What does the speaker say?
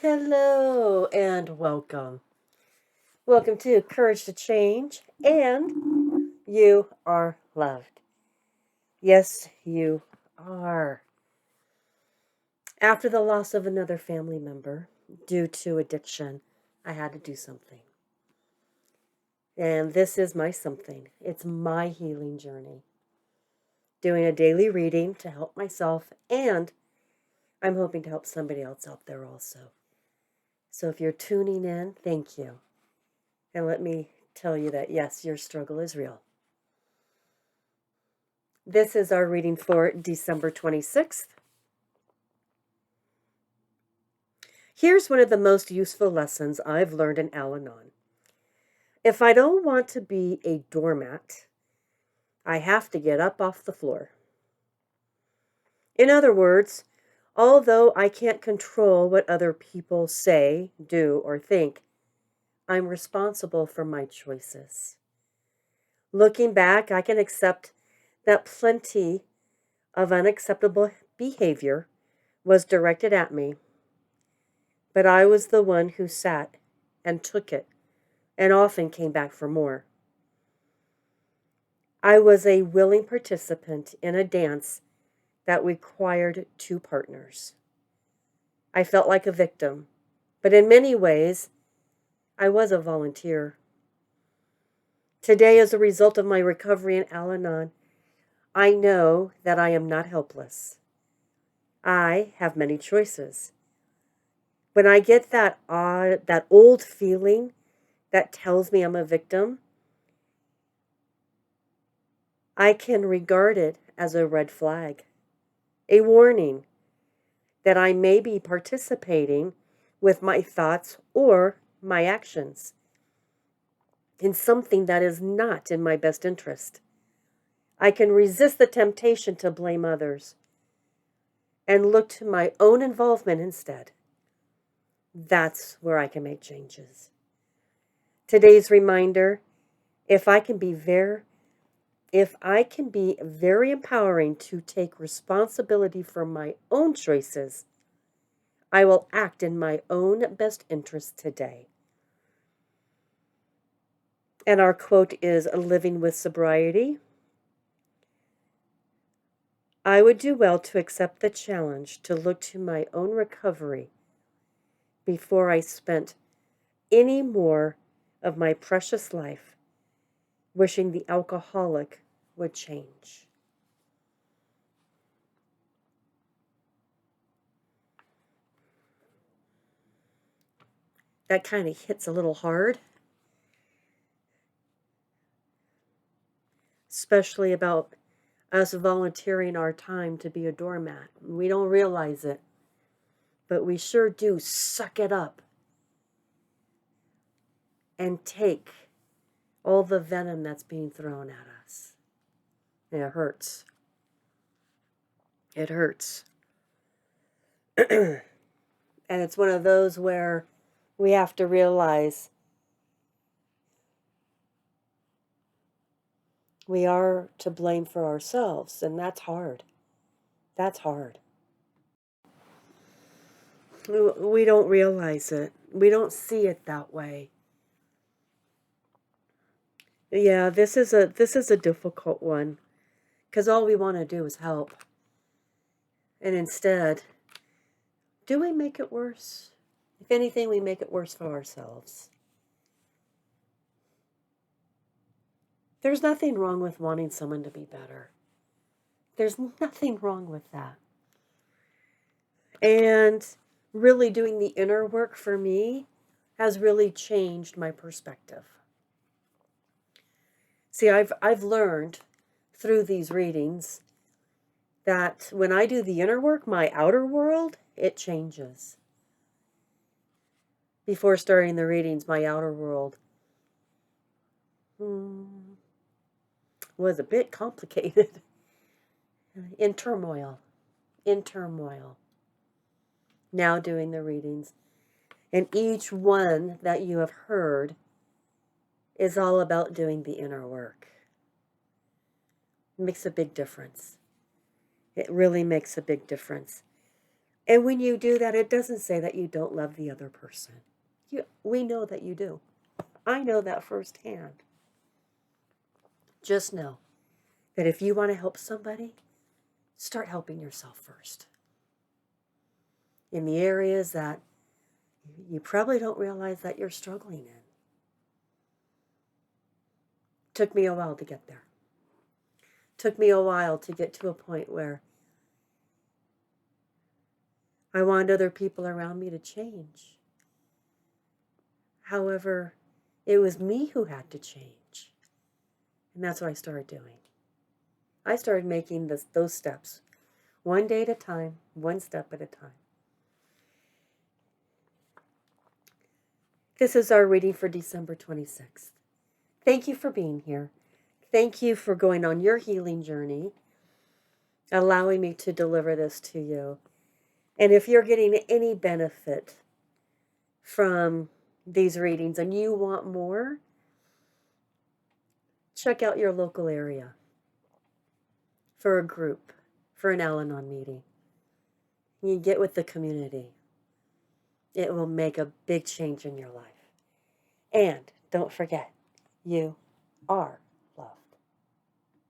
Hello and welcome. Welcome to Courage to Change, and you are loved. Yes, you are. After the loss of another family member due to addiction, I had to do something. And this is my something. It's my healing journey. Doing a daily reading to help myself, and I'm hoping to help somebody else out there also. So if you're tuning in, thank you. And let me tell you that, yes, your struggle is real. This is our reading for December 26th. Here's one of the most useful lessons I've learned in Al-Anon. If I don't want to be a doormat, I have to get up off the floor. In other words, although I can't control what other people say, do, or think, I'm responsible for my choices. Looking back, I can accept that plenty of unacceptable behavior was directed at me, but I was the one who sat and took it and often came back for more. I was a willing participant in a dance that required two partners. I felt like a victim, but in many ways, I was a volunteer. Today, as a result of my recovery in Al-Anon, I know that I am not helpless. I have many choices. When I get that old feeling that tells me I'm a victim, I can regard it as a red flag, a warning that I may be participating with my thoughts or my actions in something that is not in my best interest. I can resist the temptation to blame others and look to my own involvement instead. That's where I can make changes. Today's reminder, if I can be very empowering to take responsibility for my own choices, I will act in my own best interest today. And our quote is, living with sobriety. I would do well to accept the challenge to look to my own recovery before I spent any more of my precious life wishing the alcoholic would change. That kind of hits a little hard, especially about us volunteering our time to be a doormat. We don't realize it, but we sure do suck it up and take all the venom that's being thrown at us. And it hurts. It hurts. And it's one of those where we have to realize we are to blame for ourselves, and that's hard. That's hard. We don't realize it. We don't see it that way. Yeah, this is a difficult one, because all we want to do is help. And instead, do we make it worse? If anything, we make it worse for ourselves. There's nothing wrong with wanting someone to be better. There's nothing wrong with that. And really doing the inner work for me has really changed my perspective. See, I've learned through these readings that when I do the inner work, my outer world, it changes. Before starting the readings, my outer world was a bit complicated. In turmoil. Now doing the readings. And each one that you have heard is all about doing the inner work. It makes a big difference. It really makes a big difference. And when you do that, it doesn't say that you don't love the other person. We know that you do. I know that firsthand. Just know that if you want to help somebody, start helping yourself first. In the areas that you probably don't realize that you're struggling in. Took me a while to get there. Took me a while to get to a point where I want other people around me to change. However, it was me who had to change. And that's what I started doing. I started making those steps, one day at a time, one step at a time. This is our reading for December 26th. Thank you for being here. Thank you for going on your healing journey, allowing me to deliver this to you. And if you're getting any benefit from these readings and you want more, check out your local area for a group, for an Al-Anon meeting. You get with the community. It will make a big change in your life. And don't forget, you are